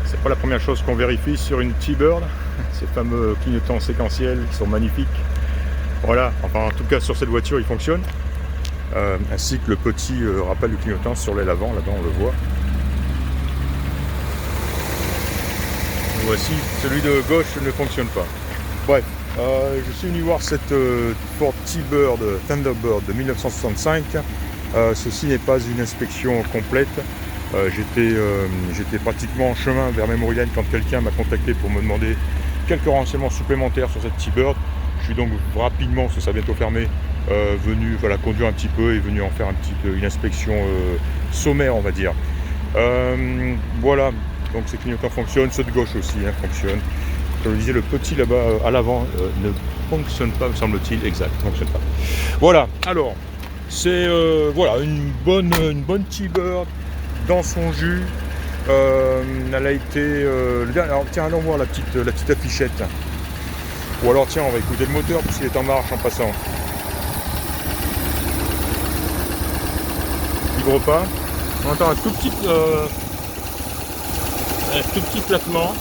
C'est pas la première chose qu'on vérifie sur une T-Bird, ces fameux clignotants séquentiels qui sont magnifiques. Voilà, enfin en tout cas sur cette voiture il fonctionne. Ainsi que le petit rappel du clignotant sur l'aile avant, là-bas on le voit. Voici, celui de gauche ne fonctionne pas. Bref, je suis venu voir cette Ford T-Bird Thunderbird de 1965. Ceci n'est pas une inspection complète. J'étais pratiquement en chemin vers Memory Lane quand quelqu'un m'a contacté pour me demander quelques renseignements supplémentaires sur cette T-Bird. Je suis donc rapidement, parce que ça va bientôt fermer, venu conduire un petit peu et venu en faire une inspection sommaire, on va dire. Voilà, donc ces clignotants fonctionnent, ceux de gauche aussi fonctionnent. Comme je disais, le petit là-bas à l'avant ne fonctionne pas, me semble-t-il. Exact, ne fonctionne pas. Voilà, alors, c'est voilà, une bonne T-Bird dans son jus. Elle a été... alors tiens, allons voir la petite affichette. Ou alors tiens, on va écouter le moteur puisqu'il est en marche en passant. Il vibre pas. On entend un tout petit claquement.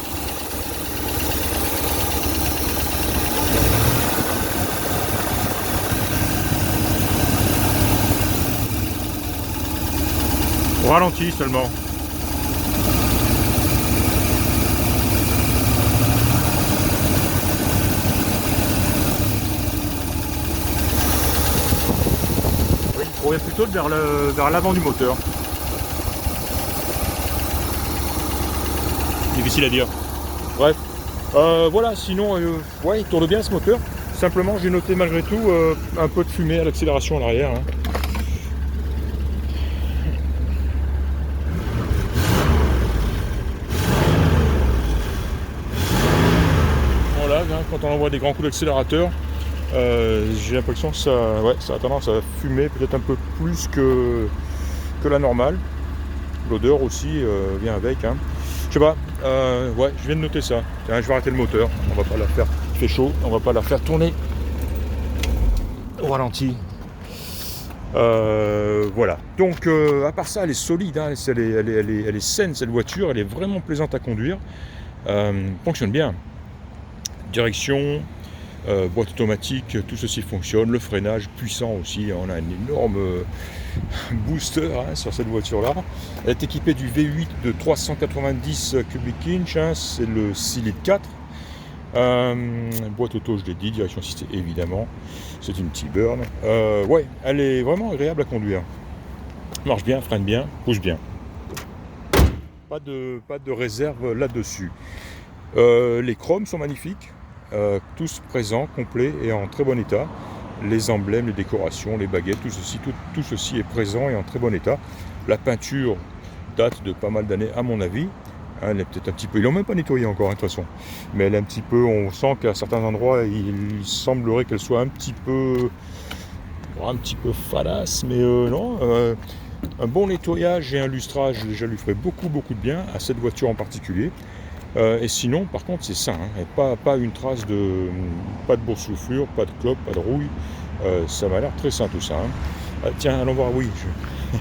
Au ralenti seulement. Oui, il provient plutôt vers l'avant du moteur. Difficile à dire. Bref. Voilà, sinon, ouais, il tourne bien ce moteur. Simplement, j'ai noté malgré tout un peu de fumée à l'accélération à l'arrière. Quand on envoie des grands coups d'accélérateur, j'ai l'impression que ça a tendance à fumer peut-être un peu plus que la normale. L'odeur aussi vient avec. Je sais pas, ouais, je viens de noter ça. Tiens, je vais arrêter le moteur, on va pas la faire, il fait chaud, on va pas la faire tourner au ralenti. Voilà, donc à part ça, elle est solide, elle est saine cette voiture, elle est vraiment plaisante à conduire, fonctionne bien. Direction, boîte automatique, tout ceci fonctionne, le freinage puissant aussi, on a un énorme booster sur cette voiture là. Elle est équipée du V8 de 390 cubic inch, c'est le 6 litres 4. Boîte auto, je l'ai dit, direction assistée évidemment, c'est une T-Bird. Ouais, elle est vraiment agréable à conduire, marche bien, freine bien, pousse bien, pas de réserve là-dessus. Les chromes sont magnifiques, tous présents, complets et en très bon état. Les emblèmes, les décorations, les baguettes, tout ceci est présent et en très bon état. La peinture date de pas mal d'années à mon avis. Elle est peut-être un petit peu... Ils l'ont même pas nettoyée encore de toute façon. Mais elle est un petit peu... On sent qu'à certains endroits, il semblerait qu'elle soit un petit peu fadasse. Mais non, un bon nettoyage et un lustrage déjà lui ferait beaucoup de bien à cette voiture en particulier. Et sinon, par contre, c'est sain, pas une trace pas de boursouflure, pas de clope, pas de rouille. Ça m'a l'air très sain tout ça. Tiens, allons voir, oui,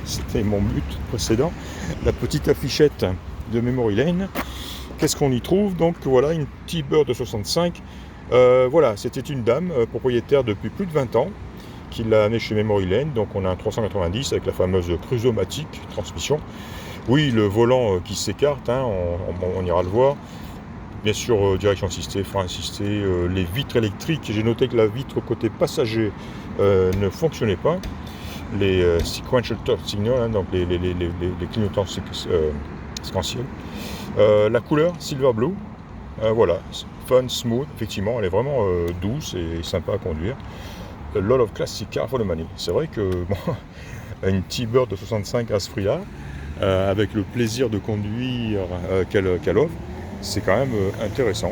c'était mon but précédent. La petite affichette de Memory Lane. Qu'est-ce qu'on y trouve? Donc voilà, une T-Bird de 65. Voilà, c'était une dame propriétaire depuis plus de 20 ans qui l'a amené chez Memory Lane. Donc on a un 390 avec la fameuse Cruisomatic transmission. Oui, le volant qui s'écarte, on ira le voir. Bien sûr, direction assistée, frein assisté, les vitres électriques. J'ai noté que la vitre côté passager ne fonctionnait pas. Les sequential turn signal, donc les clignotants séquentiels. La couleur Silver Blue, voilà, fun, smooth, effectivement, elle est vraiment douce et sympa à conduire. A lot of classic car for the money. C'est vrai que bon, une T-Bird de 65 à ce prix-là, avec le plaisir de conduire qu'elle offre, c'est quand même intéressant.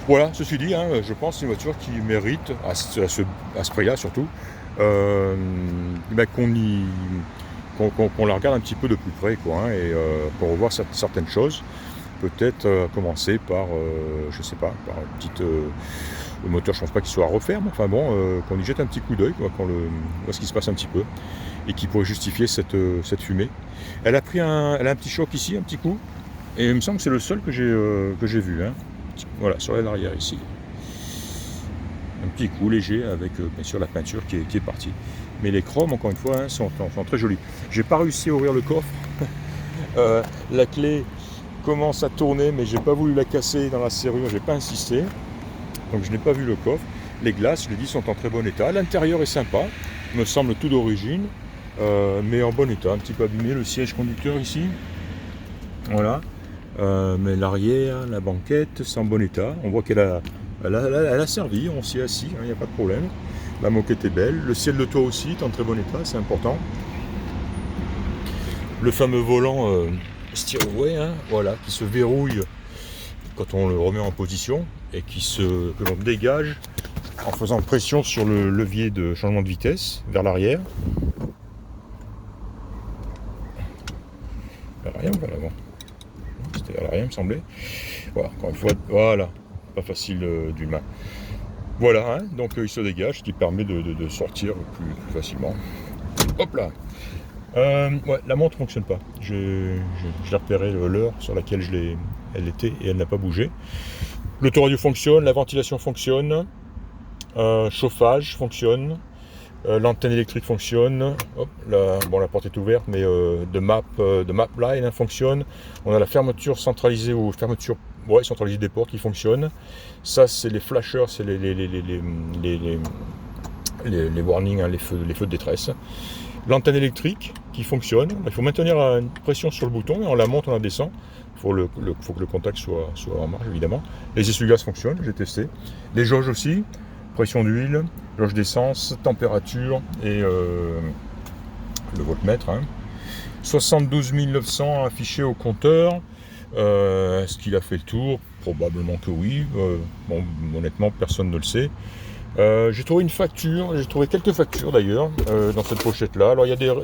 Voilà, ceci dit, je pense que c'est une voiture qui mérite, à ce prix-là surtout, qu'on la regarde un petit peu de plus près, et pour revoir certaines choses. Peut-être commencer par, je sais pas, par une petite... le moteur, je pense pas qu'il soit à refaire, mais enfin bon, qu'on y jette un petit coup d'œil, qu'on voit ce qui se passe un petit peu, et qui pourrait justifier cette fumée. Elle a un petit choc ici, un petit coup. Et il me semble que c'est le seul que j'ai vu. Hein. Voilà, sur l'aile arrière ici. Un petit coup léger avec bien sûr la peinture qui est partie. Mais les chromes, encore une fois, hein, sont très jolis. J'ai pas réussi à ouvrir le coffre. La clé commence à tourner, mais j'ai pas voulu la casser dans la serrure, j'ai pas insisté. Donc je n'ai pas vu le coffre. Les glaces, je l'ai dit, sont en très bon état. L'intérieur est sympa, me semble tout d'origine, mais en bon état. Un petit peu abîmé, le siège conducteur ici. Voilà. Mais l'arrière, la banquette, c'est en bon état. On voit qu'elle a servi, on s'y est assis, il n'y a pas de problème. La moquette est belle. Le ciel de toit aussi est en très bon état, c'est important. Le fameux volant Steerway, hein, voilà, qui se verrouille quand on le remet en position et que l'on dégage en faisant pression sur le levier de changement de vitesse vers l'arrière. Vers l'arrière ou vers l'avant? C'était vers l'arrière, il me semblait. Voilà, encore une fois, voilà, pas facile d'une main. Voilà, hein, donc il se dégage, ce qui permet de sortir plus facilement. Hop là. Ouais, la montre ne fonctionne pas. J'ai repéré l'heure sur laquelle elle était et elle n'a pas bougé. L'autoradio fonctionne, la ventilation fonctionne, chauffage fonctionne, l'antenne électrique fonctionne. Hop, la porte est ouverte, mais de map line hein, fonctionne. On a la fermeture centralisée ou fermeture centralisée des portes qui fonctionne. Ça, c'est les flashers, c'est les warnings, hein, les feux de détresse. L'antenne électrique qui fonctionne. Il faut maintenir une pression sur le bouton et on la monte, on la descend. Il faut que le contact soit en marche, évidemment. Les essuie-glaces fonctionnent, j'ai testé. Les jauges aussi, pression d'huile, jauge d'essence, température et le voltmètre. Hein. 72 900 affichés au compteur. Est-ce qu'il a fait le tour? Probablement que oui. Bon, honnêtement, personne ne le sait. J'ai trouvé quelques factures d'ailleurs dans cette pochette-là. Alors il y a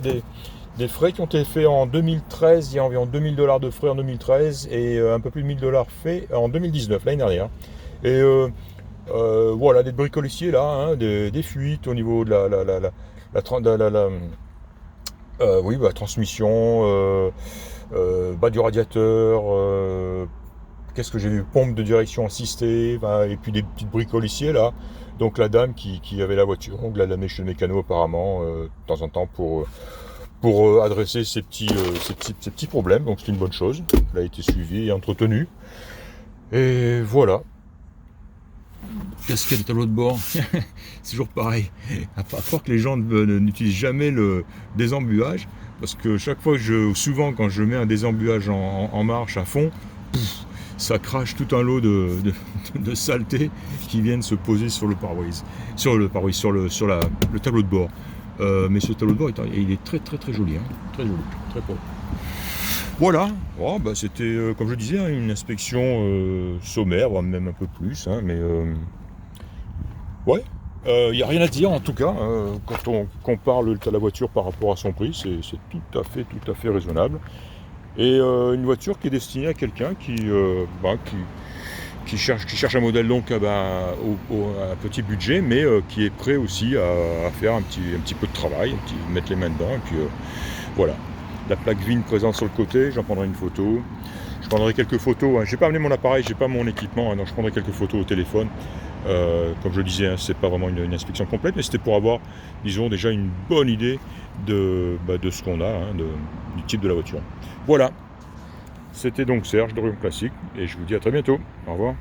des frais qui ont été faits en 2013, il y a environ 2000 $ de frais en 2013 et un peu plus de 1000 $ faits en 2019, l'année dernière. Et voilà, des bricolissiers là, hein, des fuites au niveau de la transmission, du radiateur, qu'est-ce que j'ai vu, pompe de direction assistée, et puis des petites bricoles ici et là. Donc la dame qui avait la voiture, on l'a amenée chez le mécano apparemment, de temps en temps pour adresser ces petits problèmes. Donc c'est une bonne chose. Elle a été suivie et entretenue. Et voilà. Qu'est-ce qu'il y a de tableau de bord? C'est toujours pareil. À croire que les gens n'utilisent jamais le désembuage, parce que chaque fois souvent quand je mets un désembuage en marche à fond, ça crache tout un lot de saletés qui viennent se poser sur le pare-brise, sur le tableau de bord. Mais ce tableau de bord, il est très très très joli, hein, très joli, très propre. Voilà, c'était comme je disais, hein, une inspection sommaire, voire même un peu plus, hein, mais ouais. Il n'y a rien à dire en tout cas, quand on compare la voiture par rapport à son prix, c'est tout à fait raisonnable. Et une voiture qui est destinée à quelqu'un qui cherche un modèle donc à petit budget, mais qui est prêt aussi à faire un petit peu de travail, mettre les mains dedans, et puis voilà. La plaque VIN présente sur le côté, j'en prendrai une photo. Je prendrai quelques photos, hein. J'ai pas amené mon appareil, j'ai pas mon équipement, hein, donc je prendrai quelques photos au téléphone. Comme je le disais, hein, c'est pas vraiment une inspection complète, mais c'était pour avoir, disons, déjà une bonne idée de ce qu'on a, hein, du type de la voiture. Voilà, c'était donc Serge de Rayon Classique, et je vous dis à très bientôt. Au revoir.